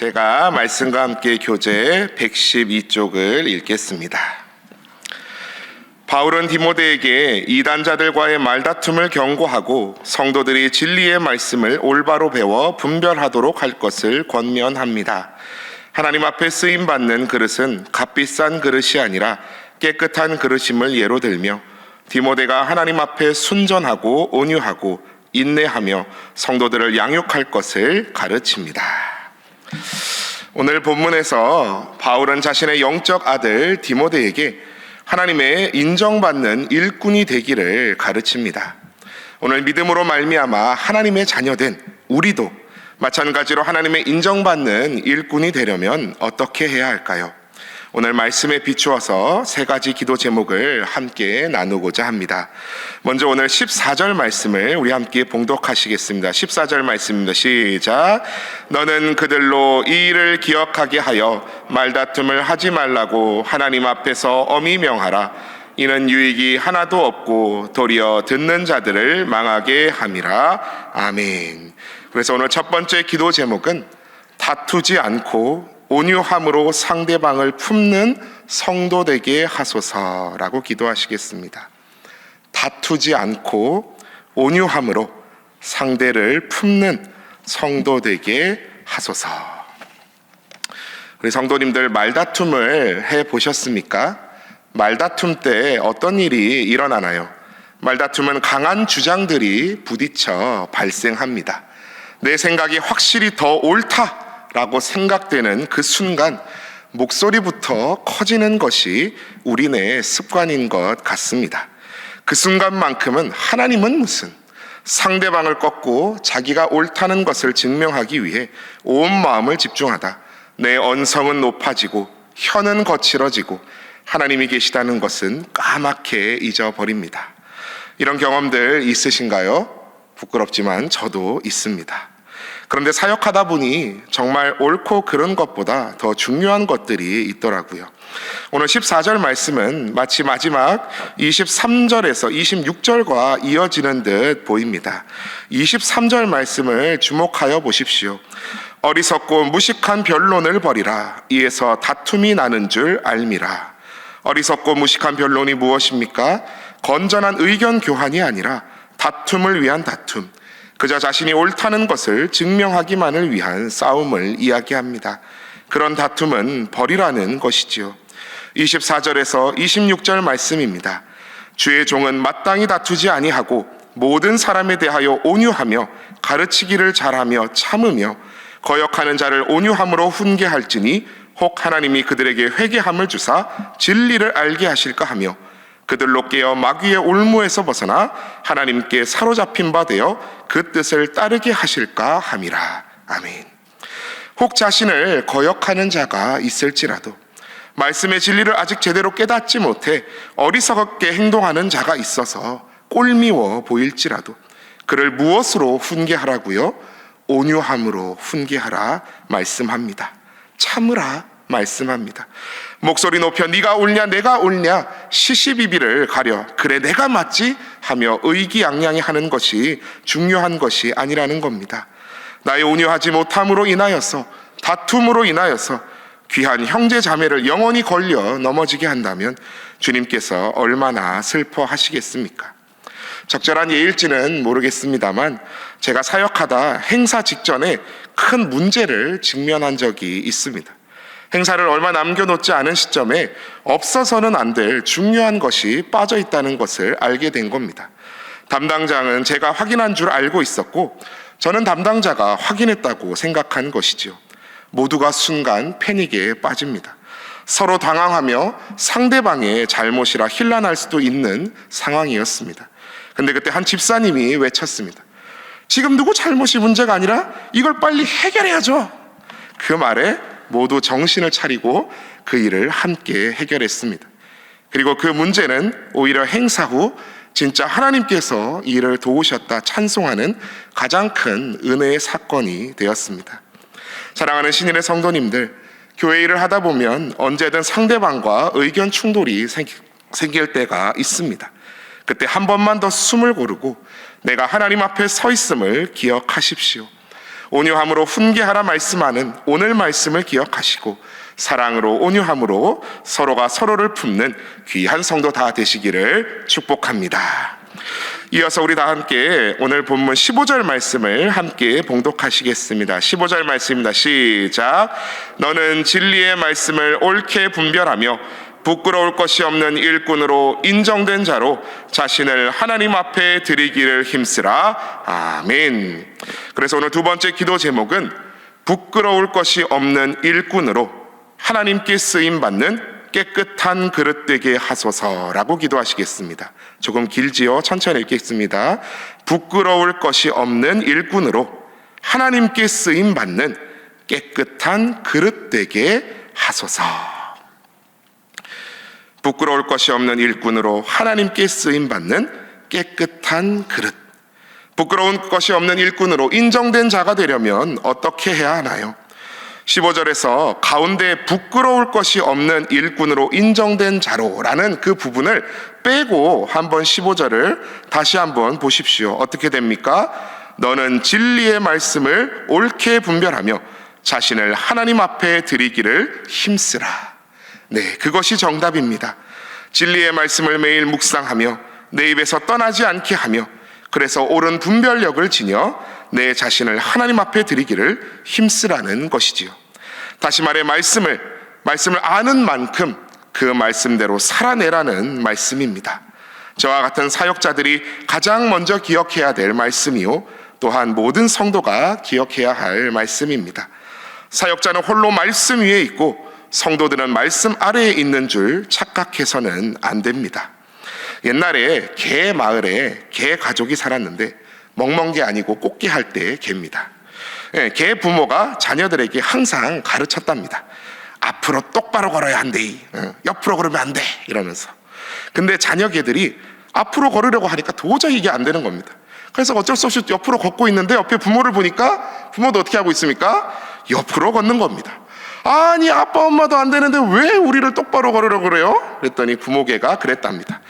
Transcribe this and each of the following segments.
제가 말씀과 함께 교재 112쪽을 읽겠습니다. 바울은 디모데에게 이단자들과의 말다툼을 경고하고 성도들이 진리의 말씀을 올바로 배워 분별하도록 할 것을 권면합니다. 하나님 앞에 쓰임받는 그릇은 값비싼 그릇이 아니라 깨끗한 그릇임을 예로 들며 디모데가 하나님 앞에 순전하고 온유하고 인내하며 성도들을 양육할 것을 가르칩니다. 오늘 본문에서 바울은 자신의 영적 아들 디모데에게 하나님의 인정받는 일꾼이 되기를 가르칩니다. 오늘 믿음으로 말미암아 하나님의 자녀된 우리도 마찬가지로 하나님의 인정받는 일꾼이 되려면 어떻게 해야 할까요? 오늘 말씀에 비추어서 세 가지 기도 제목을 함께 나누고자 합니다. 먼저 오늘 14절 말씀을 우리 함께 봉독하시겠습니다. 14절 말씀입니다. 시작. 너는 그들로 이 일을 기억하게 하여 말다툼을 하지 말라고 하나님 앞에서 엄히 명하라. 이는 유익이 하나도 없고 도리어 듣는 자들을 망하게 함이라. 아멘. 그래서 오늘 첫 번째 기도 제목은 다투지 않고 온유함으로 상대방을 품는 성도 되게 하소서라고 기도하시겠습니다. 다투지 않고 온유함으로 상대를 품는 성도 되게 하소서. 우리 성도님들 말다툼을 해보셨습니까? 말다툼 때 어떤 일이 일어나나요? 말다툼은 강한 주장들이 부딪혀 발생합니다. 내 생각이 확실히 더 옳다 라고 생각되는 그 순간 목소리부터 커지는 것이 우리네 습관인 것 같습니다. 그 순간만큼은 하나님은 무슨, 상대방을 꺾고 자기가 옳다는 것을 증명하기 위해 온 마음을 집중하다 내 언성은 높아지고 혀는 거칠어지고 하나님이 계시다는 것은 까맣게 잊어버립니다. 이런 경험들 있으신가요? 부끄럽지만 저도 있습니다. 그런데 사역하다 보니 정말 옳고 그른 것보다 더 중요한 것들이 있더라고요. 오늘 14절 말씀은 마치 마지막 23절에서 26절과 이어지는 듯 보입니다. 23절 말씀을 주목하여 보십시오. 어리석고 무식한 변론을 버리라. 이에서 다툼이 나는 줄 알미라. 어리석고 무식한 변론이 무엇입니까? 건전한 의견 교환이 아니라 다툼을 위한 다툼, 그저 자신이 옳다는 것을 증명하기만을 위한 싸움을 이야기합니다. 그런 다툼은 버리라는 것이지요. 24절에서 26절 말씀입니다. 주의 종은 마땅히 다투지 아니하고 모든 사람에 대하여 온유하며 가르치기를 잘하며 참으며 거역하는 자를 온유함으로 훈계할지니 혹 하나님이 그들에게 회개함을 주사 진리를 알게 하실까 하며 그들로 깨어 마귀의 올무에서 벗어나 하나님께 사로잡힌 바 되어 그 뜻을 따르게 하실까 함이라. 아멘. 혹 자신을 거역하는 자가 있을지라도, 말씀의 진리를 아직 제대로 깨닫지 못해 어리석게 행동하는 자가 있어서 꼴미워 보일지라도 그를 무엇으로 훈계하라고요? 온유함으로 훈계하라 말씀합니다. 참으라 말씀합니다. 목소리 높여 네가 옳냐 내가 옳냐 시시비비를 가려 그래 내가 맞지 하며 의기양양히 하는 것이 중요한 것이 아니라는 겁니다. 나의 온유하지 못함으로 인하여서, 다툼으로 인하여서 귀한 형제 자매를 영원히 걸려 넘어지게 한다면 주님께서 얼마나 슬퍼하시겠습니까? 적절한 예일지는 모르겠습니다만 제가 사역하다 행사 직전에 큰 문제를 직면한 적이 있습니다. 행사를 얼마 남겨놓지 않은 시점에 없어서는 안 될 중요한 것이 빠져 있다는 것을 알게 된 겁니다. 담당장은 제가 확인한 줄 알고 있었고 저는 담당자가 확인했다고 생각한 것이지요. 모두가 순간 패닉에 빠집니다. 서로 당황하며 상대방의 잘못이라 힐난할 수도 있는 상황이었습니다. 근데 그때 한 집사님이 외쳤습니다. 지금 누구 잘못이 문제가 아니라 이걸 빨리 해결해야죠. 그 말에 모두 정신을 차리고 그 일을 함께 해결했습니다. 그리고 그 문제는 오히려 행사 후 진짜 하나님께서 이 일을 도우셨다 찬송하는 가장 큰 은혜의 사건이 되었습니다. 사랑하는 신인의 성도님들, 교회 일을 하다 보면 언제든 상대방과 의견 충돌이 생길 때가 있습니다. 그때 한 번만 더 숨을 고르고 내가 하나님 앞에 서 있음을 기억하십시오. 온유함으로 훈계하라 말씀하는 오늘 말씀을 기억하시고 사랑으로 온유함으로 서로가 서로를 품는 귀한 성도 다 되시기를 축복합니다. 이어서 우리 다 함께 오늘 본문 15절 말씀을 함께 봉독하시겠습니다. 15절 말씀입니다. 시작. 너는 진리의 말씀을 옳게 분별하며 부끄러울 것이 없는 일꾼으로 인정된 자로 자신을 하나님 앞에 드리기를 힘쓰라. 아멘. 그래서 오늘 두 번째 기도 제목은 부끄러울 것이 없는 일꾼으로 하나님께 쓰임받는 깨끗한 그릇 되게 하소서라고 기도하시겠습니다. 조금 길지요? 천천히 읽겠습니다. 부끄러울 것이 없는 일꾼으로 하나님께 쓰임받는 깨끗한 그릇 되게 하소서. 부끄러울 것이 없는 일꾼으로 하나님께 쓰임받는 깨끗한 그릇. 부끄러운 것이 없는 일꾼으로 인정된 자가 되려면 어떻게 해야 하나요? 15절에서 가운데 부끄러울 것이 없는 일꾼으로 인정된 자로라는 그 부분을 빼고 한번 15절을 다시 한번 보십시오. 어떻게 됩니까? 너는 진리의 말씀을 옳게 분별하며 자신을 하나님 앞에 드리기를 힘쓰라. 네, 그것이 정답입니다. 진리의 말씀을 매일 묵상하며 내 입에서 떠나지 않게 하며 그래서 옳은 분별력을 지녀 내 자신을 하나님 앞에 드리기를 힘쓰라는 것이지요. 다시 말해 말씀을 아는 만큼 그 말씀대로 살아내라는 말씀입니다. 저와 같은 사역자들이 가장 먼저 기억해야 될 말씀이요 또한 모든 성도가 기억해야 할 말씀입니다. 사역자는 홀로 말씀 위에 있고 성도들은 말씀 아래에 있는 줄 착각해서는 안 됩니다. 옛날에 개 마을에 개 가족이 살았는데 멍멍개 아니고 꽃게 할 때 개입니다. 개 부모가 자녀들에게 항상 가르쳤답니다. 앞으로 똑바로 걸어야 한대. 옆으로 걸으면 안 돼. 이러면서. 근데 자녀 개들이 앞으로 걸으려고 하니까 도저히 이게 안 되는 겁니다. 그래서 어쩔 수 없이 옆으로 걷고 있는데 옆에 부모를 보니까 부모도 어떻게 하고 있습니까? 옆으로 걷는 겁니다. 아니 아빠 엄마도 안 되는데 왜 우리를 똑바로 걸으려고 그래요? 그랬더니 부모개가 그랬답니다.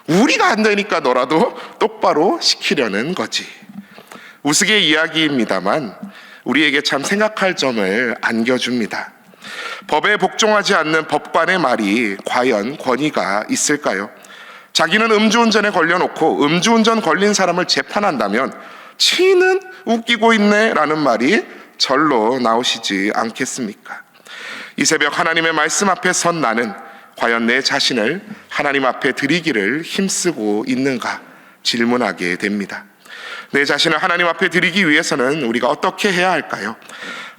우리가 안 되니까 너라도 똑바로 시키려는 거지. 우스개 이야기입니다만 우리에게 참 생각할 점을 안겨줍니다. 법에 복종하지 않는 법관의 말이 과연 권위가 있을까요? 자기는 음주운전에 걸려놓고 음주운전 걸린 사람을 재판한다면 치는 웃기고 있네 라는 말이 절로 나오시지 않겠습니까? 이 새벽 하나님의 말씀 앞에 선 나는 과연 내 자신을 하나님 앞에 드리기를 힘쓰고 있는가 질문하게 됩니다. 내 자신을 하나님 앞에 드리기 위해서는 우리가 어떻게 해야 할까요?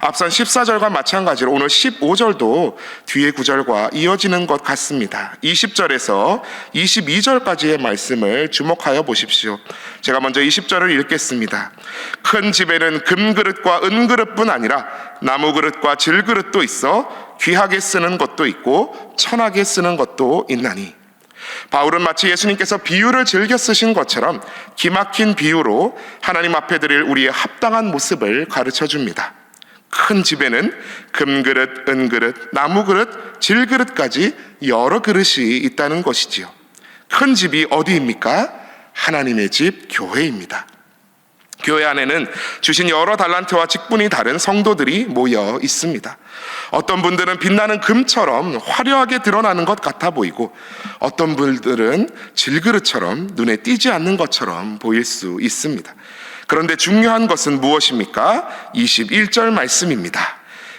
앞선 14절과 마찬가지로 오늘 15절도 뒤에 구절과 이어지는 것 같습니다. 20절에서 22절까지의 말씀을 주목하여 보십시오. 제가 먼저 20절을 읽겠습니다. 큰 집에는 금그릇과 은그릇뿐 아니라 나무그릇과 질그릇도 있어 귀하게 쓰는 것도 있고 천하게 쓰는 것도 있나니. 바울은 마치 예수님께서 비유를 즐겨 쓰신 것처럼 기막힌 비유로 하나님 앞에 드릴 우리의 합당한 모습을 가르쳐 줍니다. 큰 집에는 금그릇, 은그릇, 나무그릇, 질그릇까지 여러 그릇이 있다는 것이지요. 큰 집이 어디입니까? 하나님의 집, 교회입니다. 교회 안에는 주신 여러 달란트와 직분이 다른 성도들이 모여 있습니다. 어떤 분들은 빛나는 금처럼 화려하게 드러나는 것 같아 보이고 어떤 분들은 질그릇처럼 눈에 띄지 않는 것처럼 보일 수 있습니다. 그런데 중요한 것은 무엇입니까? 21절 말씀입니다.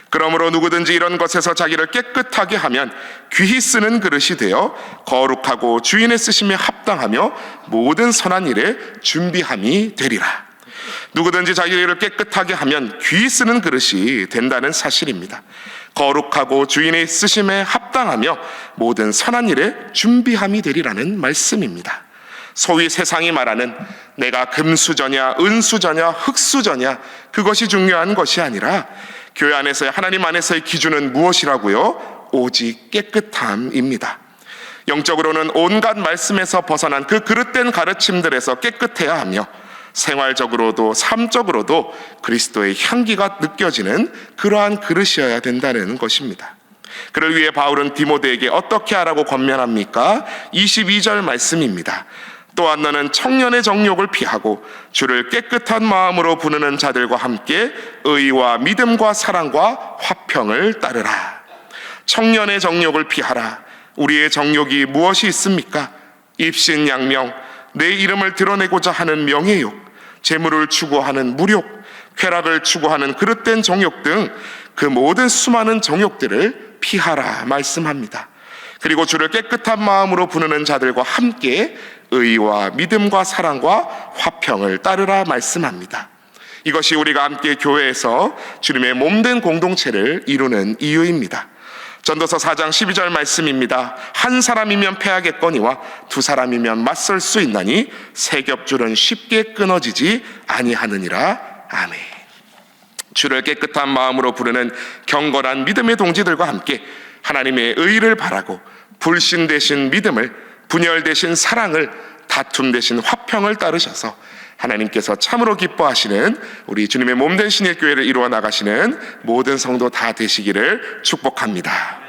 그러므로 누구든지 이런 것에서 자기를 깨끗하게 하면 귀히 쓰는 그릇이 되어 거룩하고 주인의 쓰심에 합당하며 모든 선한 일에 준비함이 되리라. 누구든지 자기를 깨끗하게 하면 귀히 쓰는 그릇이 된다는 사실입니다. 거룩하고 주인의 쓰심에 합당하며 모든 선한 일에 준비함이 되리라는 말씀입니다. 소위 세상이 말하는 내가 금수저냐 은수저냐 흙수저냐 그것이 중요한 것이 아니라 교회 안에서의 하나님 안에서의 기준은 무엇이라고요? 오직 깨끗함입니다. 영적으로는 온갖 말씀에서 벗어난 그 그릇된 가르침들에서 깨끗해야 하며 생활적으로도 삶적으로도 그리스도의 향기가 느껴지는 그러한 그릇이어야 된다는 것입니다. 그를 위해 바울은 디모데에게 어떻게 하라고 권면합니까? 22절 말씀입니다. 또한 너는 청년의 정욕을 피하고 주를 깨끗한 마음으로 부르는 자들과 함께 의와 믿음과 사랑과 화평을 따르라. 청년의 정욕을 피하라. 우리의 정욕이 무엇이 있습니까? 입신양명, 내 이름을 드러내고자 하는 명예욕, 재물을 추구하는 무욕, 쾌락을 추구하는 그릇된 정욕 등 그 모든 수많은 정욕들을 피하라 말씀합니다. 그리고 주를 깨끗한 마음으로 부르는 자들과 함께 의와 믿음과 사랑과 화평을 따르라 말씀합니다. 이것이 우리가 함께 교회에서 주님의 몸된 공동체를 이루는 이유입니다. 전도서 4장 12절 말씀입니다. 한 사람이면 패하겠거니와 두 사람이면 맞설 수 있나니 세 겹줄은 쉽게 끊어지지 아니하느니라. 아멘. 주를 깨끗한 마음으로 부르는 경건한 믿음의 동지들과 함께 하나님의 의를 바라고 불신 대신 믿음을, 분열 대신 사랑을, 다툼 대신 화평을 따르셔서 하나님께서 참으로 기뻐하시는 우리 주님의 몸된 신일교회를 이루어 나가시는 모든 성도 다 되시기를 축복합니다.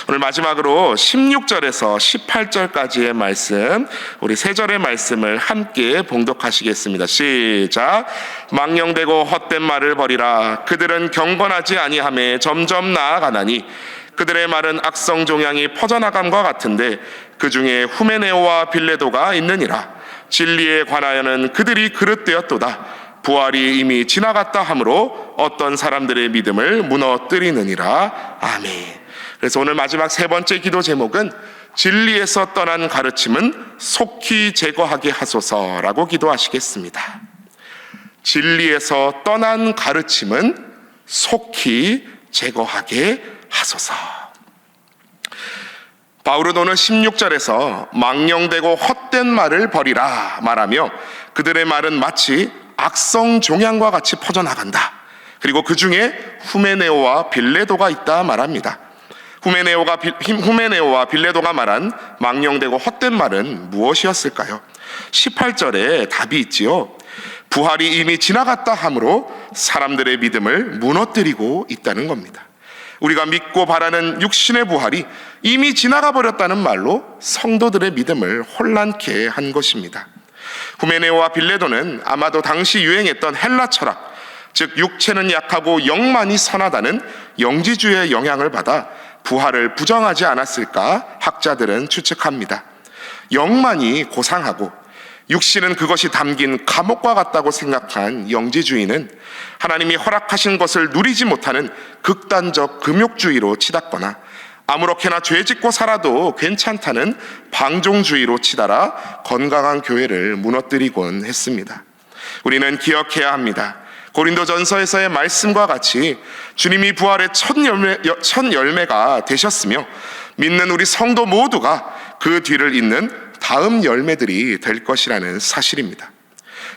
오늘 마지막으로 16절에서 18절까지의 말씀, 우리 세 절의 말씀을 함께 봉독하시겠습니다. 시작. 망령되고 헛된 말을 버리라. 그들은 경건하지 아니하매 점점 나아가나니 그들의 말은 악성 종양이 퍼져나감과 같은데 그 중에 후메네오와 빌레도가 있느니라. 진리에 관하여는 그들이 그릇되었도다. 부활이 이미 지나갔다 하므로 어떤 사람들의 믿음을 무너뜨리느니라. 아멘. 그래서 오늘 마지막 세 번째 기도 제목은 진리에서 떠난 가르침은 속히 제거하게 하소서라고 기도하시겠습니다. 진리에서 떠난 가르침은 속히 제거하게 하소서. 바울은 오늘 16절에서 망령되고 헛된 말을 버리라 말하며 그들의 말은 마치 악성 종양과 같이 퍼져나간다. 그리고 그 중에 후메네오와 빌레도가 있다 말합니다. 후메네오와 빌레도가 말한 망령되고 헛된 말은 무엇이었을까요? 18절에 답이 있지요. 부활이 이미 지나갔다 하므로 사람들의 믿음을 무너뜨리고 있다는 겁니다. 우리가 믿고 바라는 육신의 부활이 이미 지나가 버렸다는 말로 성도들의 믿음을 혼란케 한 것입니다. 후메네오와 빌레도는 아마도 당시 유행했던 헬라 철학, 즉 육체는 약하고 영만이 선하다는 영지주의의 영향을 받아 부활을 부정하지 않았을까 학자들은 추측합니다. 영만이 고상하고 육신은 그것이 담긴 감옥과 같다고 생각한 영지주의는 하나님이 허락하신 것을 누리지 못하는 극단적 금욕주의로 치닫거나 아무렇게나 죄짓고 살아도 괜찮다는 방종주의로 치달아 건강한 교회를 무너뜨리곤 했습니다. 우리는 기억해야 합니다. 고린도전서에서의 말씀과 같이 주님이 부활의 첫 열매가 되셨으며 믿는 우리 성도 모두가 그 뒤를 잇는 다음 열매들이 될 것이라는 사실입니다.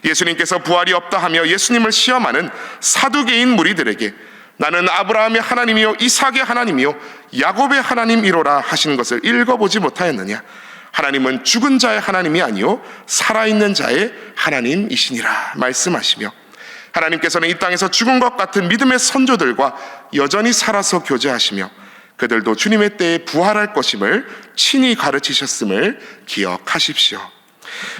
예수님께서 부활이 없다 하며 예수님을 시험하는 사두개인 무리들에게 나는 아브라함의 하나님이요 이삭의 하나님이요 야곱의 하나님이로라 하신 것을 읽어보지 못하였느냐? 하나님은 죽은 자의 하나님이 아니요 살아있는 자의 하나님이시니라 말씀하시며 하나님께서는 이 땅에서 죽은 것 같은 믿음의 선조들과 여전히 살아서 교제하시며 그들도 주님의 때에 부활할 것임을 친히 가르치셨음을 기억하십시오.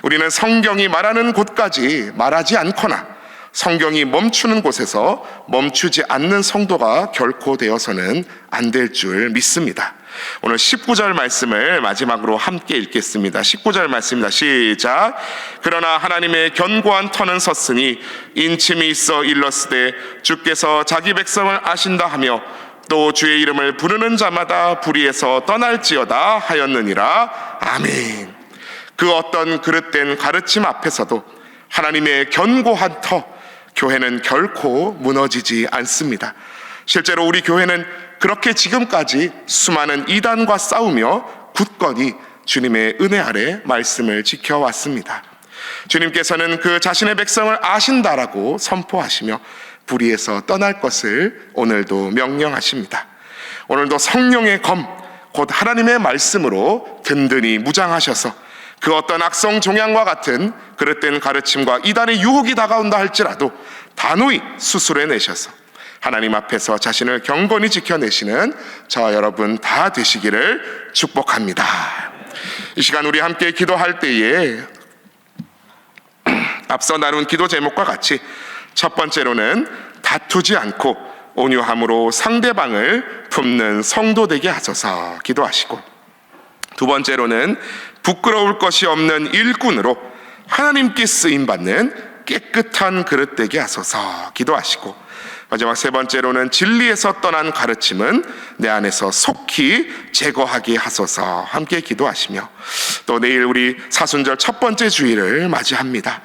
우리는 성경이 말하는 곳까지 말하지 않거나 성경이 멈추는 곳에서 멈추지 않는 성도가 결코 되어서는 안 될 줄 믿습니다. 오늘 19절 말씀을 마지막으로 함께 읽겠습니다. 19절 말씀입니다. 시작. 그러나 하나님의 견고한 터는 섰으니 인침이 있어 일렀으되 주께서 자기 백성을 아신다 하며 또 주의 이름을 부르는 자마다 불의에서 떠날지어다 하였느니라. 아멘. 그 어떤 그릇된 가르침 앞에서도 하나님의 견고한 터, 교회는 결코 무너지지 않습니다. 실제로 우리 교회는 그렇게 지금까지 수많은 이단과 싸우며 굳건히 주님의 은혜 아래 말씀을 지켜왔습니다. 주님께서는 그 자신의 백성을 아신다라고 선포하시며 불의에서 떠날 것을 오늘도 명령하십니다. 오늘도 성령의 검, 곧 하나님의 말씀으로 든든히 무장하셔서 그 어떤 악성 종양과 같은 그릇된 가르침과 이단의 유혹이 다가온다 할지라도 단호히 수술해내셔서 하나님 앞에서 자신을 경건히 지켜내시는 저와 여러분 다 되시기를 축복합니다. 이 시간 우리 함께 기도할 때에 앞서 나눈 기도 제목과 같이 첫 번째로는 다투지 않고 온유함으로 상대방을 품는 성도 되게 하소서 기도하시고, 두 번째로는 부끄러울 것이 없는 일꾼으로 하나님께 쓰임받는 깨끗한 그릇 되게 하소서 기도하시고, 마지막 세 번째로는 진리에서 떠난 가르침은 내 안에서 속히 제거하게 하소서 함께 기도하시며, 또 내일 우리 사순절 첫 번째 주일을 맞이합니다.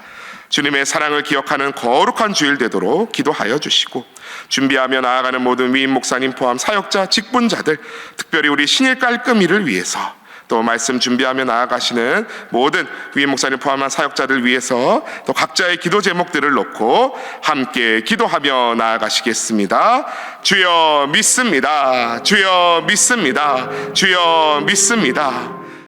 주님의 사랑을 기억하는 거룩한 주일 되도록 기도하여 주시고, 준비하며 나아가는 모든 위임 목사님 포함 사역자, 직분자들, 특별히 우리 신일 깔끔이를 위해서, 또 말씀 준비하며 나아가시는 모든 위임 목사님 포함한 사역자들 위해서 또 각자의 기도 제목들을 놓고 함께 기도하며 나아가시겠습니다. 주여 믿습니다. 주여 믿습니다. 주여 믿습니다.